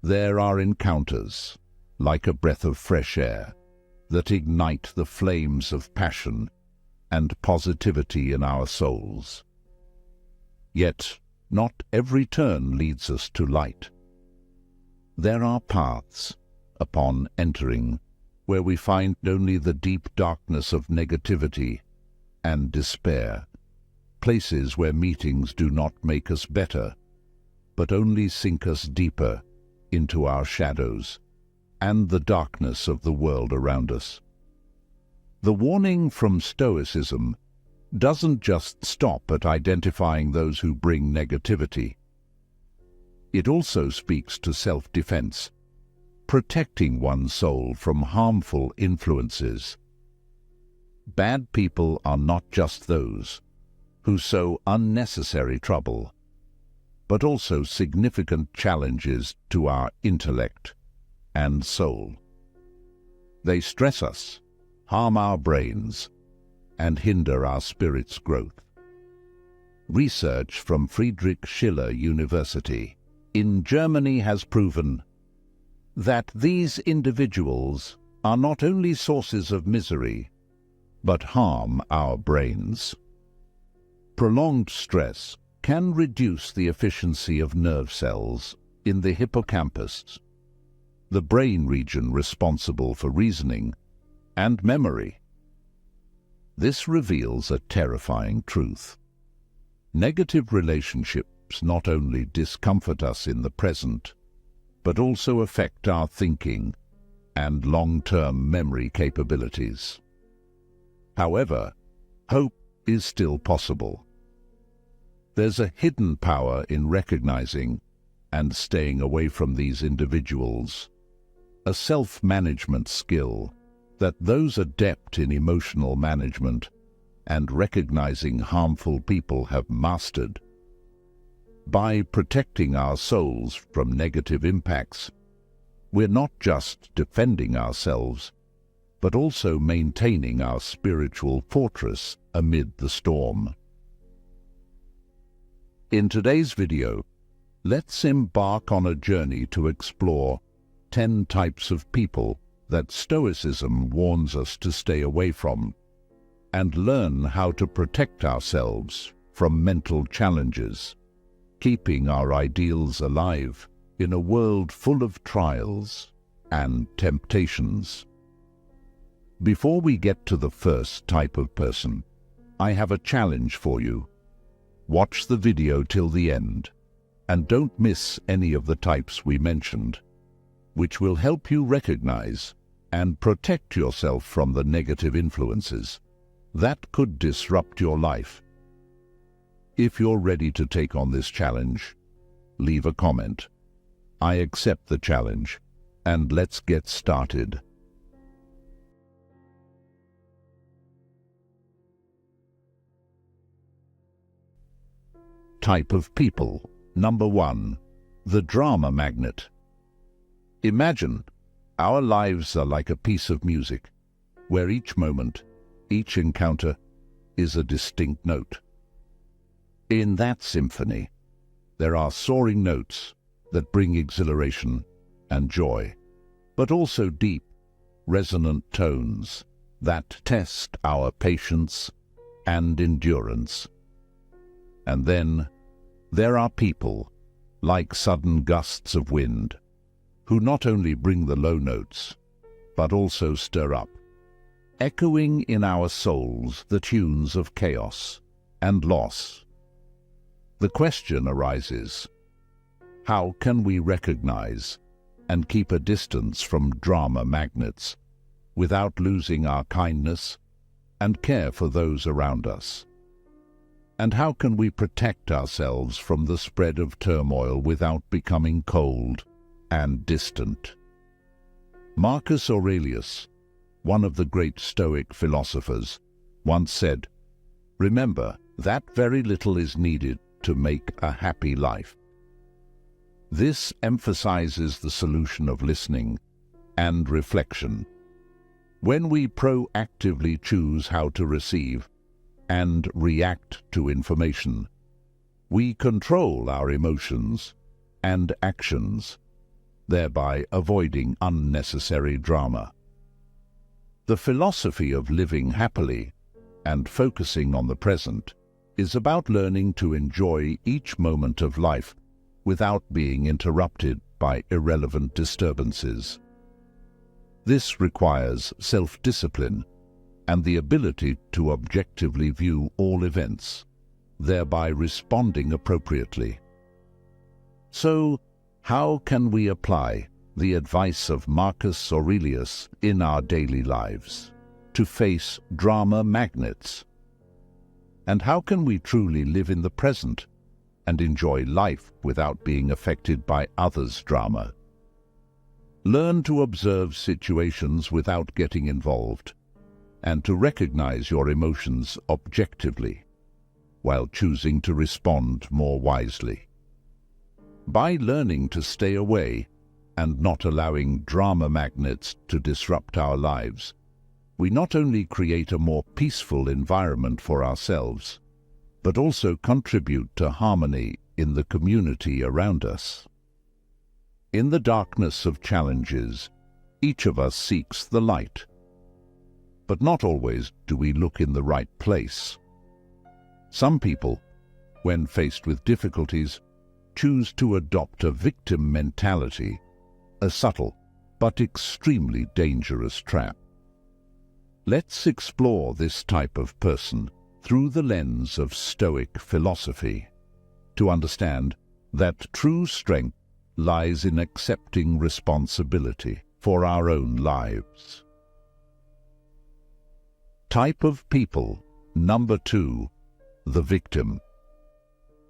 There are encounters, like a breath of fresh air, that ignite the flames of passion and positivity in our souls. Yet, not every turn leads us to light. There are paths, upon entering, where we find only the deep darkness of negativity and despair, places where meetings do not make us better, but only sink us deeper into our shadows and the darkness of the world around us. The warning from Stoicism doesn't just stop at identifying those who bring negativity. It also speaks to self-defense, protecting one's soul from harmful influences. Bad people are not just those who sow unnecessary trouble, but also significant challenges to our intellect and soul. They stress us, harm our brains, and hinder our spirit's growth. Research from Friedrich Schiller University in Germany has proven that these individuals are not only sources of misery, but harm our brains. Prolonged stress can reduce the efficiency of nerve cells in the hippocampus, the brain region responsible for reasoning and memory. This reveals a terrifying truth. Negative relationships not only discomfort us in the present, but also affect our thinking and long-term memory capabilities. However, hope is still possible. There's a hidden power in recognizing and staying away from these individuals, a self-management skill that those adept in emotional management and recognizing harmful people have mastered. By protecting our souls from negative impacts, we're not just defending ourselves, but also maintaining our spiritual fortress amid the storm. In today's video, let's embark on a journey to explore 10 types of people that Stoicism warns us to stay away from, and learn how to protect ourselves from mental challenges, keeping our ideals alive in a world full of trials and temptations. Before we get to the first type of person, I have a challenge for you. Watch the video till the end, and don't miss any of the types we mentioned, which will help you recognize and protect yourself from the negative influences that could disrupt your life. If you're ready to take on this challenge, leave a comment. I accept the challenge, and let's get started. Type of people. Number 1. The drama magnet. Imagine our lives are like a piece of music, where each moment, each encounter, is a distinct note. In that symphony, there are soaring notes that bring exhilaration and joy, but also deep, resonant tones that test our patience and endurance. And then there are people, like sudden gusts of wind, who not only bring the low notes, but also stir up, echoing in our souls the tunes of chaos and loss. The question arises, how can we recognize and keep a distance from drama magnets without losing our kindness and care for those around us? And how can we protect ourselves from the spread of turmoil without becoming cold and distant? Marcus Aurelius, one of the great Stoic philosophers, once said, "Remember that very little is needed to make a happy life." This emphasizes the solution of listening and reflection. When we proactively choose how to receive and react to information, we control our emotions and actions, thereby avoiding unnecessary drama. The philosophy of living happily and focusing on the present is about learning to enjoy each moment of life without being interrupted by irrelevant disturbances. This requires self-discipline and the ability to objectively view all events, thereby responding appropriately. So, how can we apply the advice of Marcus Aurelius in our daily lives to face drama magnets? And how can we truly live in the present and enjoy life without being affected by others' drama? Learn to observe situations without getting involved, and to recognize your emotions objectively, while choosing to respond more wisely. By learning to stay away and not allowing drama magnets to disrupt our lives, we not only create a more peaceful environment for ourselves, but also contribute to harmony in the community around us. In the darkness of challenges, each of us seeks the light. But not always do we look in the right place. Some people, when faced with difficulties, choose to adopt a victim mentality, a subtle but extremely dangerous trap. Let's explore this type of person through the lens of Stoic philosophy, to understand that true strength lies in accepting responsibility for our own lives. Type of people, number 2, the victim.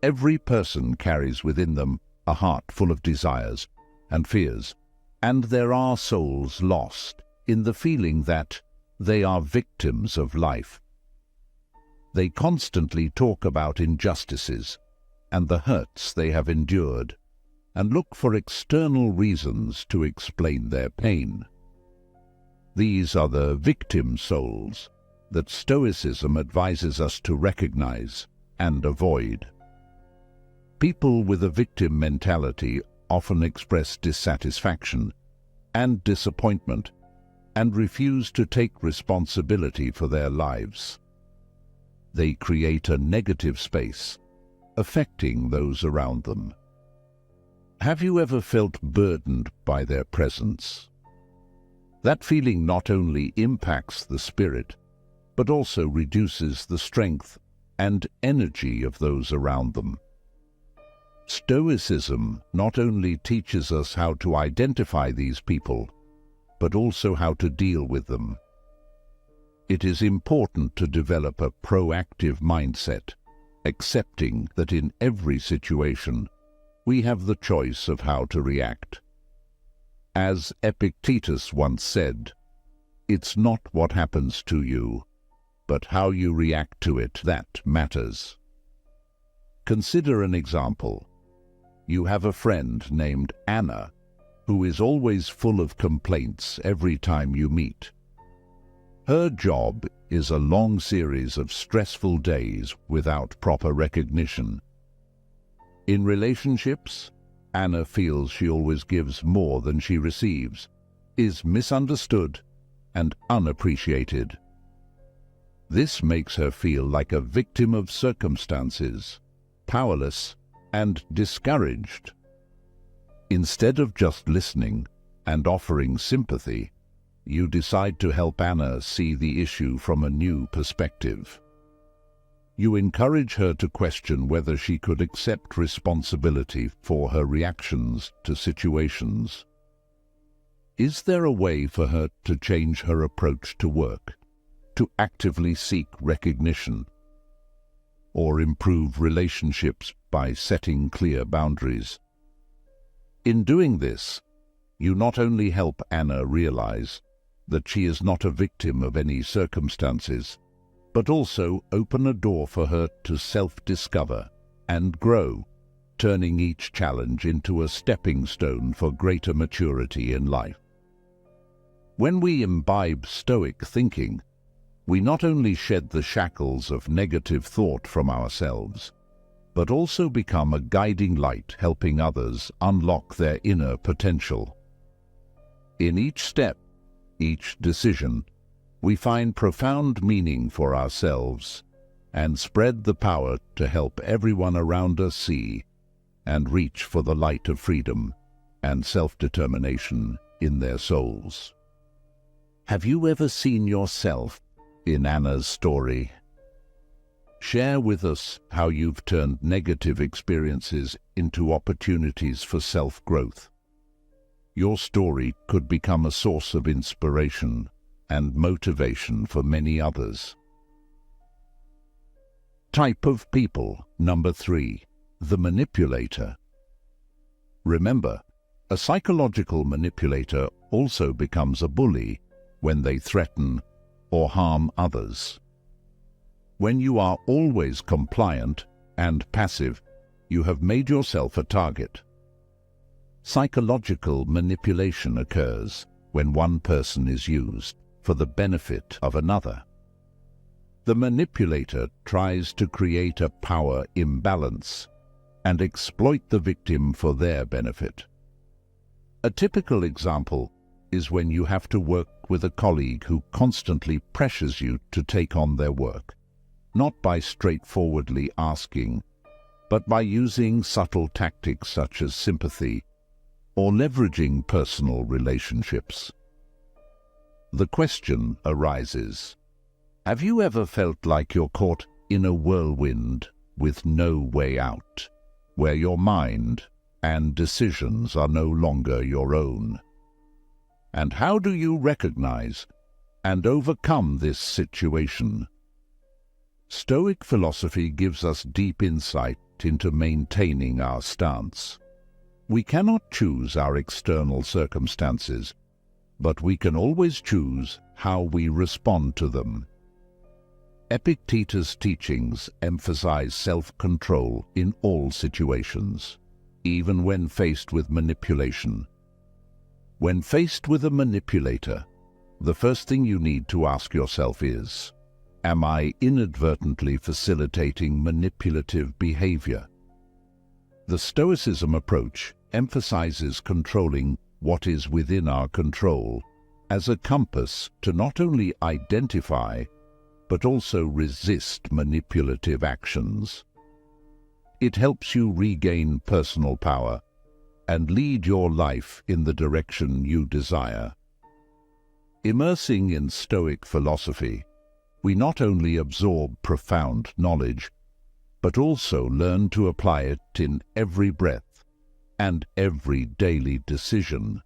Every person carries within them a heart full of desires and fears, and there are souls lost in the feeling that they are victims of life. They constantly talk about injustices and the hurts they have endured, and look for external reasons to explain their pain. These are the victim souls that Stoicism advises us to recognize and avoid. People with a victim mentality often express dissatisfaction and disappointment and refuse to take responsibility for their lives. They create a negative space, affecting those around them. Have you ever felt burdened by their presence? That feeling not only impacts the spirit, but also reduces the strength and energy of those around them. Stoicism not only teaches us how to identify these people, but also how to deal with them. It is important to develop a proactive mindset, accepting that in every situation we have the choice of how to react. As Epictetus once said, "It's not what happens to you, but how you react to it that matters." Consider an example. You have a friend named Anna, who is always full of complaints every time you meet. Her job is a long series of stressful days without proper recognition. In relationships, Anna feels she always gives more than she receives, is misunderstood and unappreciated. This makes her feel like a victim of circumstances, powerless and discouraged. Instead of just listening and offering sympathy, you decide to help Anna see the issue from a new perspective. You encourage her to question whether she could accept responsibility for her reactions to situations. Is there a way for her to change her approach to work, to actively seek recognition, or improve relationships by setting clear boundaries? In doing this, you not only help Anna realize that she is not a victim of any circumstances, but also open a door for her to self-discover and grow, turning each challenge into a stepping stone for greater maturity in life. When we imbibe Stoic thinking, we not only shed the shackles of negative thought from ourselves, but also become a guiding light helping others unlock their inner potential. In each step, each decision, we find profound meaning for ourselves and spread the power to help everyone around us see and reach for the light of freedom and self-determination in their souls. Have you ever seen yourself in Anna's story? Share with us how you've turned negative experiences into opportunities for self-growth. Your story could become a source of inspiration and motivation for many others. Type of people, number 3, the manipulator. Remember, a psychological manipulator also becomes a bully when they threaten or harm others. When you are always compliant and passive, you have made yourself a target. Psychological manipulation occurs when one person is used for the benefit of another. The manipulator tries to create a power imbalance and exploit the victim for their benefit. A typical example is when you have to work with a colleague who constantly pressures you to take on their work, not by straightforwardly asking, but by using subtle tactics such as sympathy or leveraging personal relationships. The question arises, have you ever felt like you're caught in a whirlwind with no way out, where your mind and decisions are no longer your own? And how do you recognize and overcome this situation? Stoic philosophy gives us deep insight into maintaining our stance. We cannot choose our external circumstances, but we can always choose how we respond to them. Epictetus' teachings emphasize self-control in all situations, even when faced with manipulation. When faced with a manipulator, the first thing you need to ask yourself is, am I inadvertently facilitating manipulative behavior? The Stoicism approach emphasizes controlling what is within our control as a compass to not only identify but also resist manipulative actions. It helps you regain personal power and lead your life in the direction you desire. Immersing in Stoic philosophy, we not only absorb profound knowledge, but also learn to apply it in every breath and every daily decision.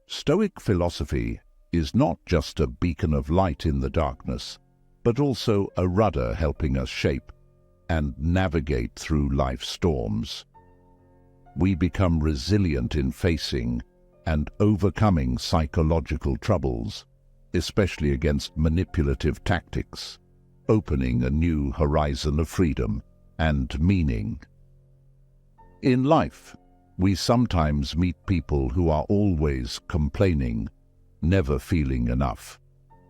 Stoic philosophy is not just a beacon of light in the darkness, but also a rudder helping us shape and navigate through life's storms. We become resilient in facing and overcoming psychological troubles, especially against manipulative tactics, opening a new horizon of freedom and meaning. In life, we sometimes meet people who are always complaining, never feeling enough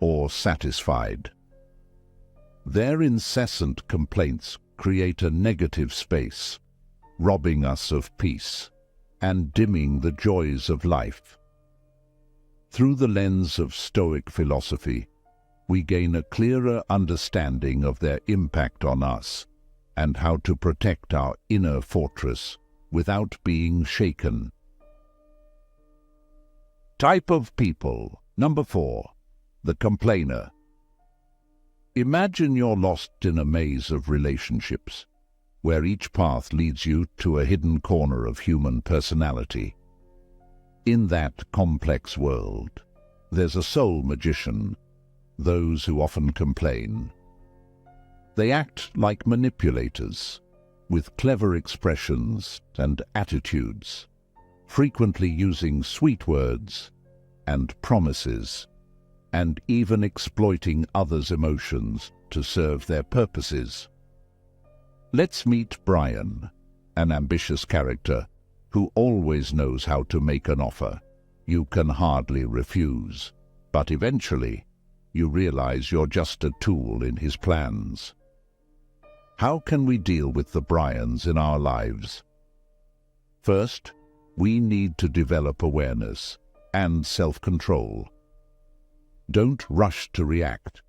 or satisfied. Their incessant complaints create a negative space, robbing us of peace and dimming the joys of life. Through the lens of Stoic philosophy, we gain a clearer understanding of their impact on us and how to protect our inner fortress without being shaken. Type of people, number 4, the complainer. Imagine you're lost in a maze of relationships, where each path leads you to a hidden corner of human personality. In that complex world, there's a soul magician, those who often complain. They act like manipulators, with clever expressions and attitudes, frequently using sweet words and promises, and even exploiting others' emotions to serve their purposes. Let's meet Brian, an ambitious character who always knows how to make an offer you can hardly refuse, but eventually you realize you're just a tool in his plans. How can we deal with the Brians in our lives? First, we need to develop awareness and self-control. Don't rush to react.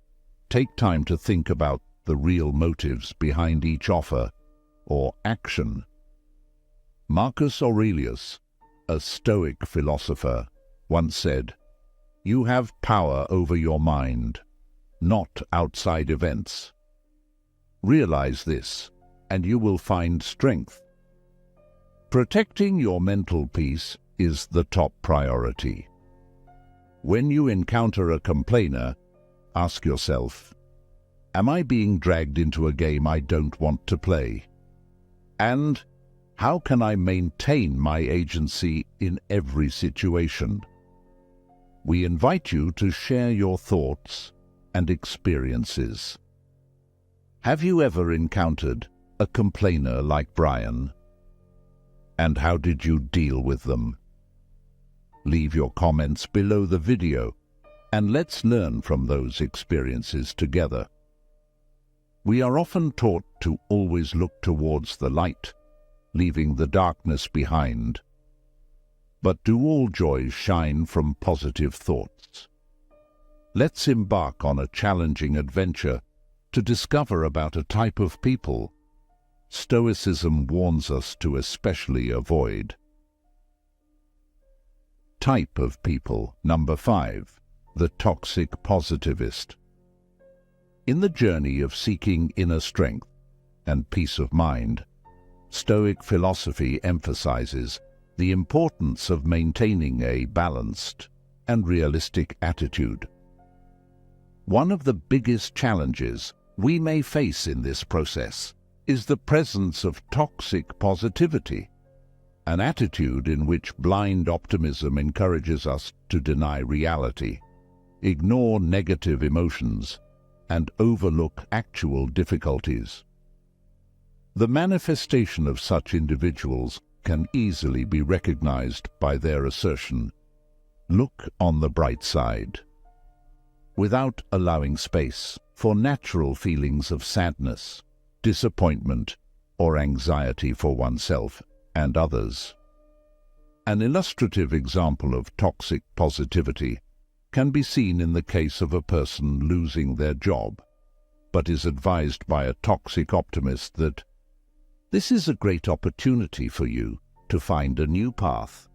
Take time to think about the real motives behind each offer or action. Marcus Aurelius, a Stoic philosopher, once said, "You have power over your mind, not outside events." Realize this, and you will find strength. Protecting your mental peace is the top priority. When you encounter a complainer, ask yourself, am I being dragged into a game I don't want to play? And how can I maintain my agency in every situation? We invite you to share your thoughts and experiences. Have you ever encountered a complainer like Brian? And how did you deal with them? Leave your comments below the video, and let's learn from those experiences together. We are often taught to always look towards the light, leaving the darkness behind. But do all joys shine from positive thoughts? Let's embark on a challenging adventure to discover about a type of people Stoicism warns us to especially avoid. Type of people. Number 5. The toxic positivist. In the journey of seeking inner strength and peace of mind, Stoic philosophy emphasizes the importance of maintaining a balanced and realistic attitude. One of the biggest challenges we may face in this process is the presence of toxic positivity, an attitude in which blind optimism encourages us to deny reality, ignore negative emotions, and overlook actual difficulties. The manifestation of such individuals can easily be recognized by their assertion, "Look on the bright side," without allowing space for natural feelings of sadness, disappointment, or anxiety for oneself and others. An illustrative example of toxic positivity can be seen in the case of a person losing their job, but is advised by a toxic optimist that this is a great opportunity for you to find a new path,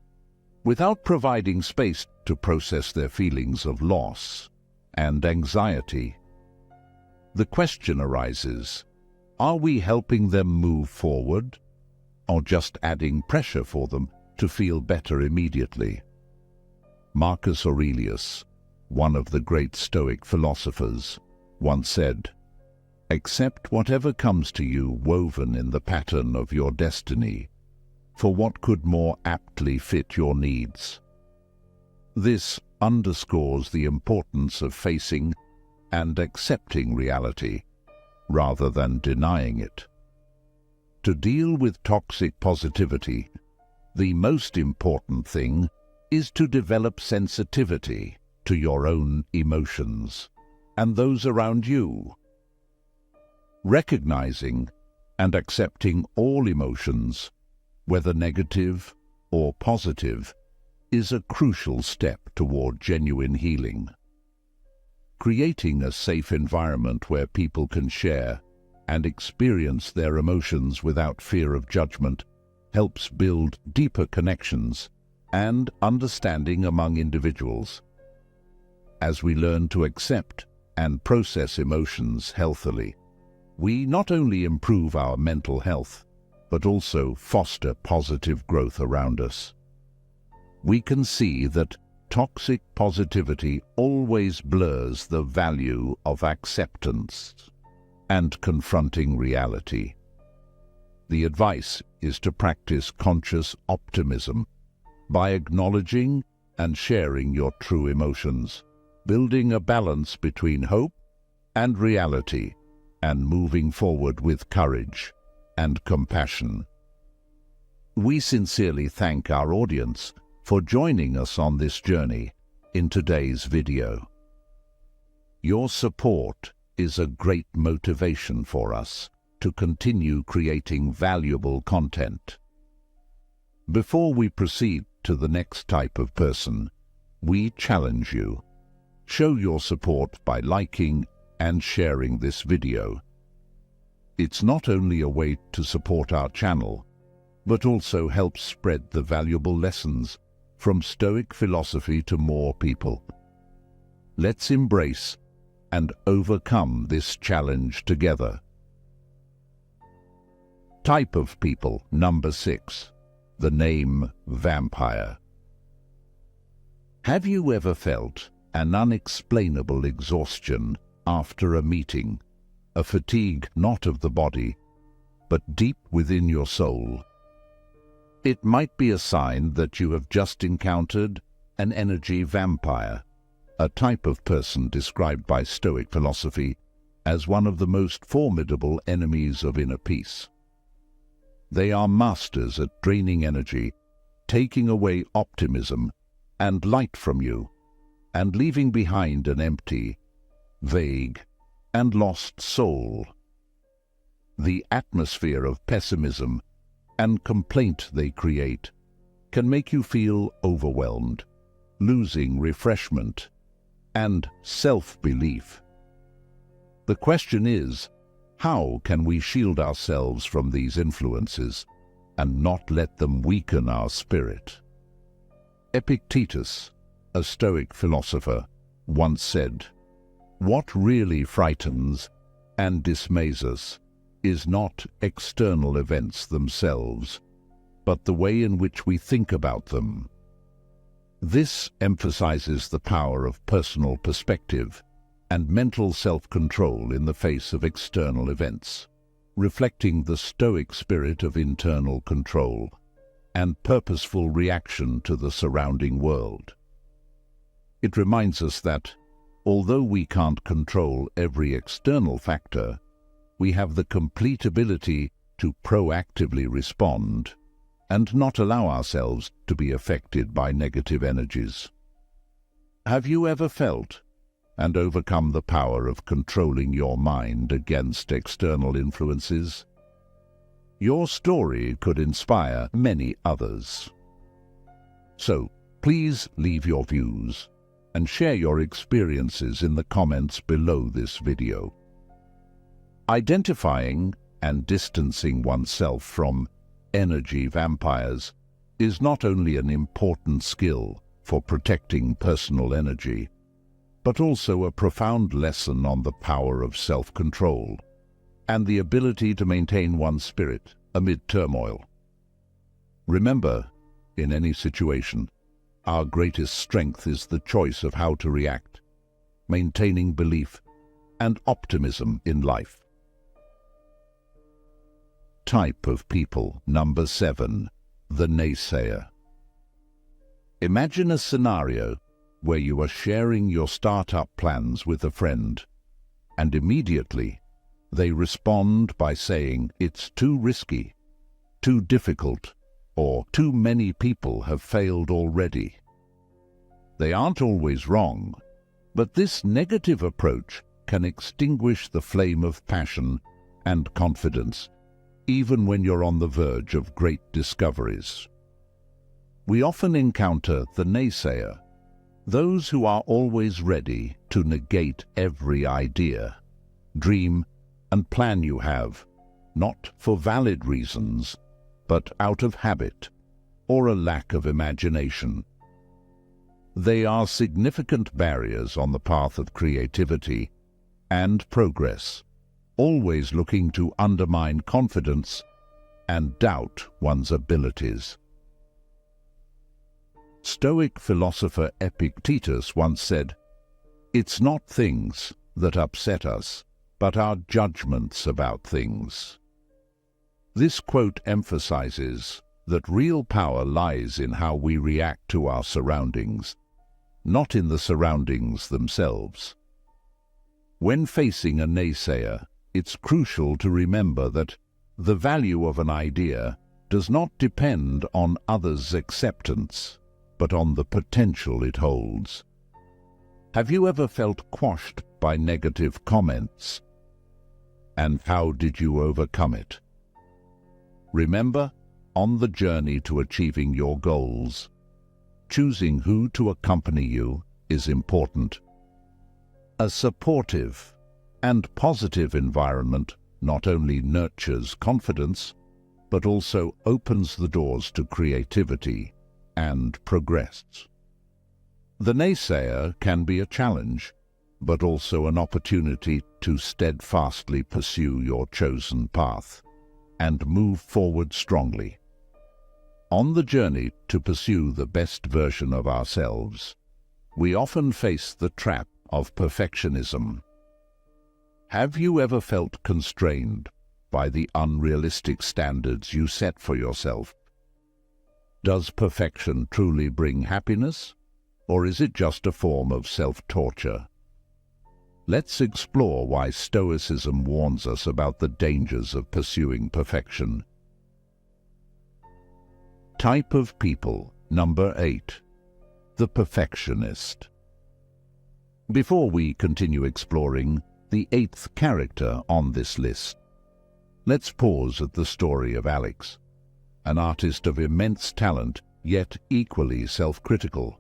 without providing space to process their feelings of loss and anxiety. The question arises, are we helping them move forward, or just adding pressure for them to feel better immediately? Marcus Aurelius, one of the great Stoic philosophers, once said, "Accept whatever comes to you woven in the pattern of your destiny, for what could more aptly fit your needs?" This underscores the importance of facing and accepting reality, rather than denying it. To deal with toxic positivity, the most important thing is to develop sensitivity to your own emotions and those around you. Recognizing and accepting all emotions, whether negative or positive, is a crucial step toward genuine healing. Creating a safe environment where people can share and experience their emotions without fear of judgment helps build deeper connections and understanding among individuals. As we learn to accept and process emotions healthily, we not only improve our mental health, but also foster positive growth around us. We can see that toxic positivity always blurs the value of acceptance and confronting reality. The advice is to practice conscious optimism by acknowledging and sharing your true emotions, building a balance between hope and reality, and moving forward with courage and compassion. We sincerely thank our audience for joining us on this journey in today's video. Your support is a great motivation for us to continue creating valuable content. Before we proceed to the next type of person, we challenge you. Show your support by liking and sharing this video. It's not only a way to support our channel, but also helps spread the valuable lessons from Stoic philosophy to more people. Let's embrace and overcome this challenge together. Type of people number 6. The name vampire. Have you ever felt an unexplainable exhaustion after a meeting, a fatigue not of the body, but deep within your soul? It might be a sign that you have just encountered an energy vampire, a type of person described by Stoic philosophy as one of the most formidable enemies of inner peace. They are masters at draining energy, taking away optimism and light from you, and leaving behind an empty, vague, and lost soul. The atmosphere of pessimism and complaint they create can make you feel overwhelmed, losing refreshment and self-belief. The question is, how can we shield ourselves from these influences and not let them weaken our spirit? Epictetus, a Stoic philosopher, once said, "What really frightens and dismays us is not external events themselves, but the way in which we think about them." This emphasizes the power of personal perspective and mental self-control in the face of external events, reflecting the Stoic spirit of internal control and purposeful reaction to the surrounding world. It reminds us that, although we can't control every external factor, we have the complete ability to proactively respond and not allow ourselves to be affected by negative energies. Have you ever felt and overcome the power of controlling your mind against external influences? Your story could inspire many others. So, please leave your views and share your experiences in the comments below this video. Identifying and distancing oneself from energy vampires is not only an important skill for protecting personal energy, but also a profound lesson on the power of self-control and the ability to maintain one's spirit amid turmoil. Remember, in any situation, our greatest strength is the choice of how to react, maintaining belief and optimism in life. Type of people number 7. The naysayer. Imagine a scenario where you are sharing your startup plans with a friend, and immediately they respond by saying it's too risky, too difficult, or too many people have failed already. They aren't always wrong, but this negative approach can extinguish the flame of passion and confidence, even when you're on the verge of great discoveries. We often encounter the naysayer, those who are always ready to negate every idea, dream, and plan you have, not for valid reasons, but out of habit or a lack of imagination. They are significant barriers on the path of creativity and progress, always looking to undermine confidence and doubt one's abilities. Stoic philosopher Epictetus once said, "It's not things that upset us, but our judgments about things." This quote emphasizes that real power lies in how we react to our surroundings, not in the surroundings themselves. When facing a naysayer, it's crucial to remember that the value of an idea does not depend on others' acceptance, but on the potential it holds. Have you ever felt quashed by negative comments? and how did you overcome it? Remember, on the journey to achieving your goals, choosing who to accompany you is important. A supportive and positive environment not only nurtures confidence, but also opens the doors to creativity and progress. The naysayer can be a challenge, but also an opportunity to steadfastly pursue your chosen path and move forward strongly. On the journey to pursue the best version of ourselves, we often face the trap of perfectionism. Have you ever felt constrained by the unrealistic standards you set for yourself? Does perfection truly bring happiness, or is it just a form of self-torture? Let's explore why Stoicism warns us about the dangers of pursuing perfection. Type of people, number 8. The perfectionist. Before we continue exploring the 8th character on this list, let's pause at the story of Alex, an artist of immense talent, yet equally self-critical.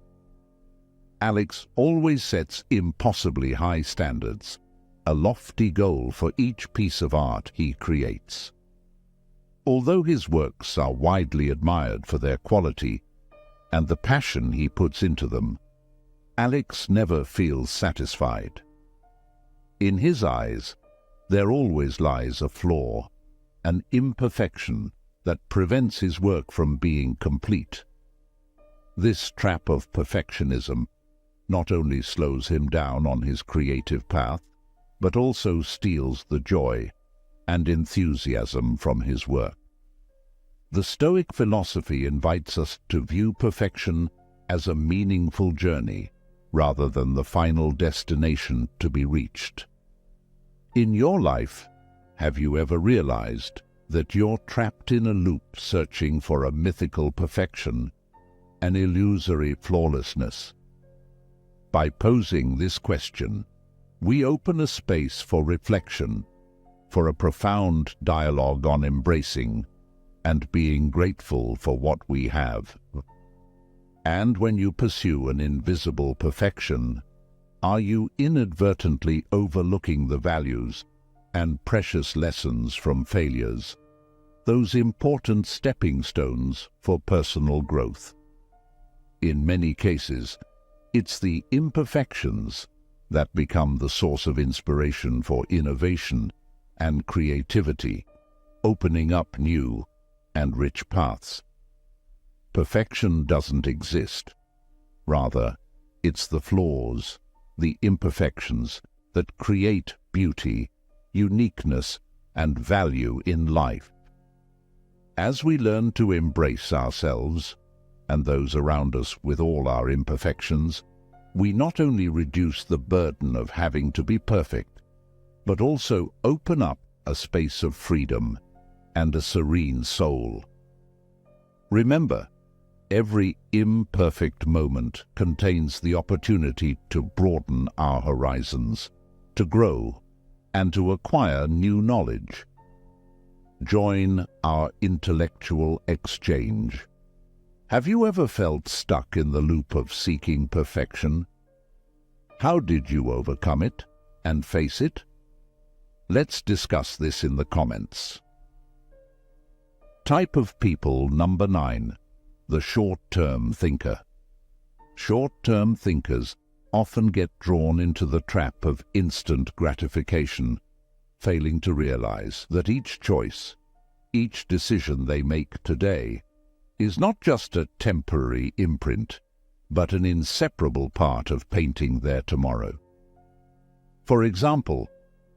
Alex always sets impossibly high standards, a lofty goal for each piece of art he creates. Although his works are widely admired for their quality and the passion he puts into them, Alex never feels satisfied. In his eyes, there always lies a flaw, an imperfection that prevents his work from being complete. This trap of perfectionism not only slows him down on his creative path, but also steals the joy and enthusiasm from his work. The Stoic philosophy invites us to view perfection as a meaningful journey rather than the final destination to be reached. In your life, have you ever realized that you're trapped in a loop searching for a mythical perfection, an illusory flawlessness? By posing this question, we open a space for reflection, for a profound dialogue on embracing and being grateful for what we have. And when you pursue an invisible perfection, are you inadvertently overlooking the values and precious lessons from failures, those important stepping stones for personal growth? In many cases, it's the imperfections that become the source of inspiration for innovation and creativity, opening up new and rich paths. Perfection doesn't exist. Rather, it's the flaws, the imperfections that create beauty, uniqueness, and value in life. As we learn to embrace ourselves and those around us with all our imperfections, we not only reduce the burden of having to be perfect, but also open up a space of freedom and a serene soul. Remember, every imperfect moment contains the opportunity to broaden our horizons, to grow, and to acquire new knowledge. Join our intellectual exchange. Have you ever felt stuck in the loop of seeking perfection? How did you overcome it and face it? Let's discuss this in the comments. Type of people, number 9. The short-term thinker. Short-term thinkers often get drawn into the trap of instant gratification, failing to realize that each choice, each decision they make today, is not just a temporary imprint, but an inseparable part of painting their tomorrow. For example,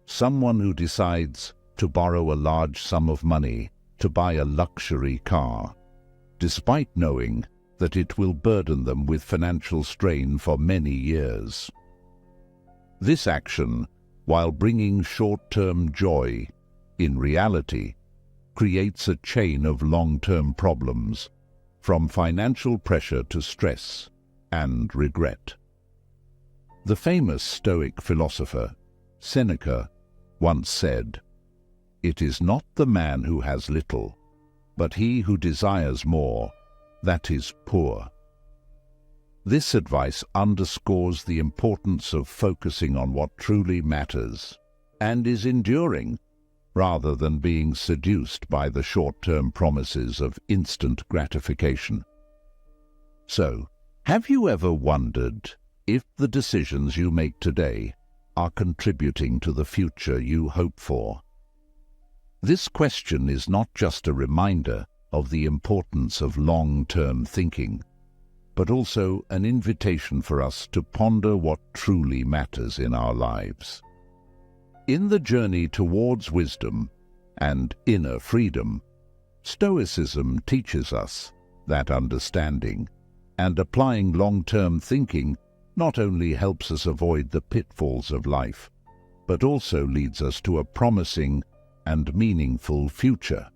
someone who decides to borrow a large sum of money to buy a luxury car, despite knowing that it will burden them with financial strain for many years. This action, while bringing short-term joy, in reality, creates a chain of long-term problems, from financial pressure to stress and regret. The famous Stoic philosopher, Seneca, once said, It is not the man who has little, but he who desires more, that is poor. This advice underscores the importance of focusing on what truly matters and is enduring, rather than being seduced by the short-term promises of instant gratification. So, have you ever wondered if the decisions you make today are contributing to the future you hope for? This question is not just a reminder of the importance of long-term thinking, but also an invitation for us to ponder what truly matters in our lives. In the journey towards wisdom and inner freedom, Stoicism teaches us that understanding and applying long-term thinking not only helps us avoid the pitfalls of life, but also leads us to a promising and meaningful future.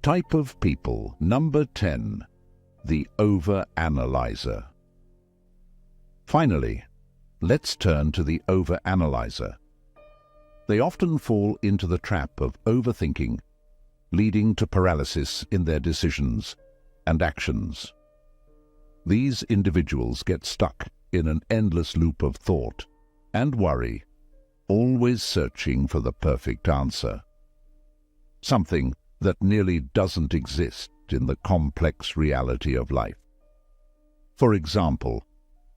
Type of people number 10, the over-analyzer. Finally, let's turn to the over-analyzer. They often fall into the trap of overthinking, leading to paralysis in their decisions and actions. These individuals get stuck in an endless loop of thought and worry, always searching for the perfect answer, something that nearly doesn't exist in the complex reality of life. For example,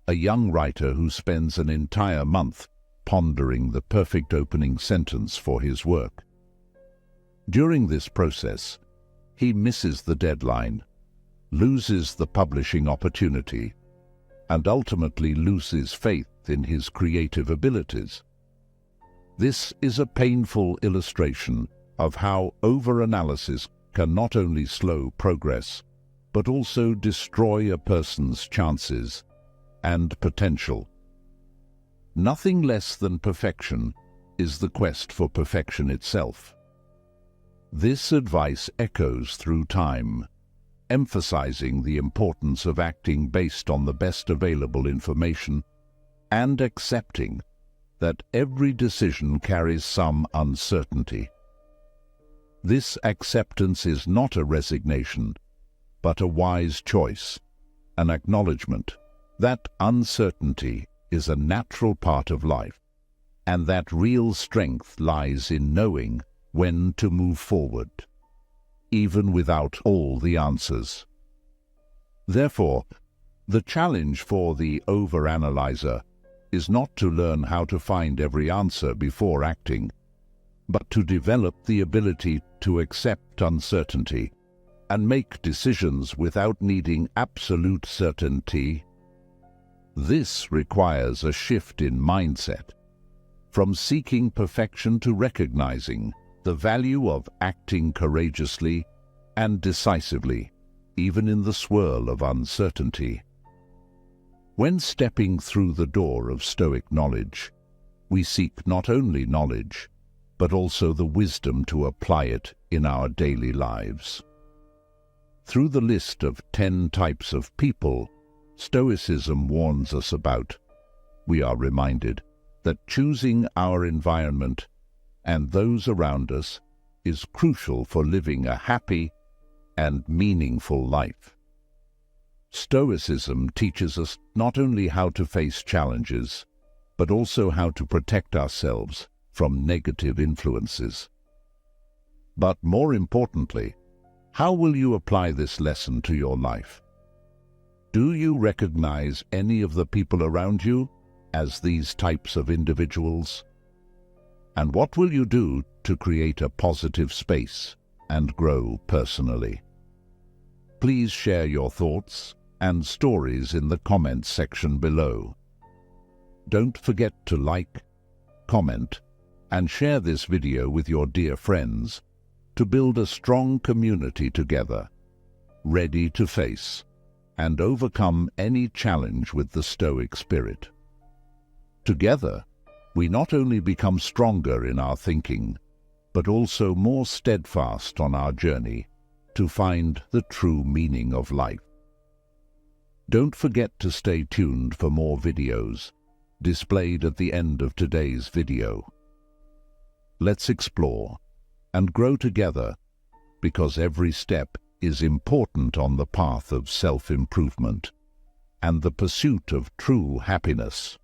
a young writer who spends an entire month pondering the perfect opening sentence for his work. During this process, he misses the deadline, loses the publishing opportunity, and ultimately loses faith in his creative abilities. This is a painful illustration of how over-analysis can not only slow progress, but also destroy a person's chances and potential. Nothing less than perfection is the quest for perfection itself. This advice echoes through time, emphasizing the importance of acting based on the best available information and accepting that every decision carries some uncertainty. This acceptance is not a resignation, but a wise choice, an acknowledgement that uncertainty is a natural part of life, and that real strength lies in knowing when to move forward, even without all the answers. Therefore, the challenge for the over-analyzer is not to learn how to find every answer before acting, but to develop the ability to accept uncertainty and make decisions without needing absolute certainty. This requires a shift in mindset, from seeking perfection to recognizing the value of acting courageously and decisively, even in the swirl of uncertainty. When stepping through the door of Stoic knowledge, we seek not only knowledge, but also the wisdom to apply it in our daily lives. Through the list of 10 types of people Stoicism warns us about, we are reminded that choosing our environment and those around us is crucial for living a happy and meaningful life. Stoicism teaches us not only how to face challenges, but also how to protect ourselves from negative influences. But more importantly, how will you apply this lesson to your life? Do you recognize any of the people around you as these types of individuals? And what will you do to create a positive space and grow personally? Please share your thoughts and stories in the comments section below. Don't forget to like, comment, and share this video with your dear friends to build a strong community together, ready to face and overcome any challenge with the Stoic spirit. Together, we not only become stronger in our thinking, but also more steadfast on our journey to find the true meaning of life. Don't forget to stay tuned for more videos displayed at the end of today's video. Let's explore and grow together, because every step is important on the path of self-improvement and the pursuit of true happiness.